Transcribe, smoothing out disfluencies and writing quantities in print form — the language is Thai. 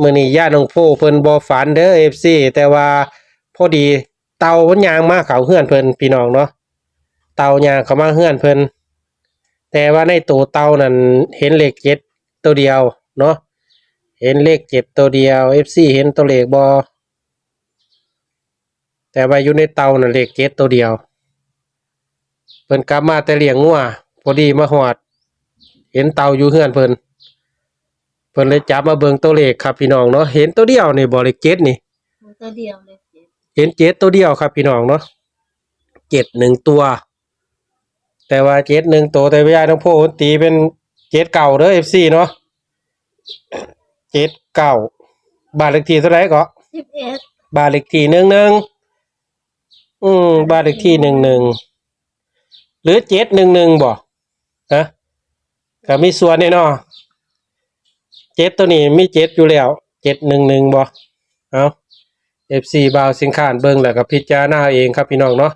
มื้อนี้ญาติน้องโพเพิ่นบ่ฝันเด้อ FC แต่ว่าพอดีเต่ามันย่างมาเข้าเฮือนเพิ่นพี่น้องเนาะเต่าย่างเข้ามาเฮือนเพิ่นแต่ว่าในตัวเต่านั่นเห็นเลข7ตัวเดียวเนาะเห็นเลข7ตัวเดียว FC เห็นตัวเลขบ่แต่ว่าอยู่ในเต่านั่นเลข7ตัวเดียวเพิ่นกลับมาแต่เลี้ยงงัวพอดีมาฮอดเห็นเต่าอยู่เฮือนเพิ่นเลยจับมาเบิ่งตัวเลขครับพี่น้องเนาะเห็นตัวเดียวนี่บ่เลข7นี่ตัวเดียวเลยเห็น7ตัวเดียวครับพี่น้องเนาะ7 1ตัวแต่ว่า7 1ตัวแต่ว่าน้องโพตีเป็น7เก่าเด้อ FC เนาะ7 9บ้านเลขที่เท่าไหร่ก็11บ้านเลขที่11บ้านเลขที่11หรือ711บ่ฮะก็มีส่วนนี่เนาะ7ตัวนี้มี7อยู่แล้ว711บ่เอา FC บ่าวสิงคานเบิ่งแล้วก็พิจารณาเองครับพี่น้องเนาะ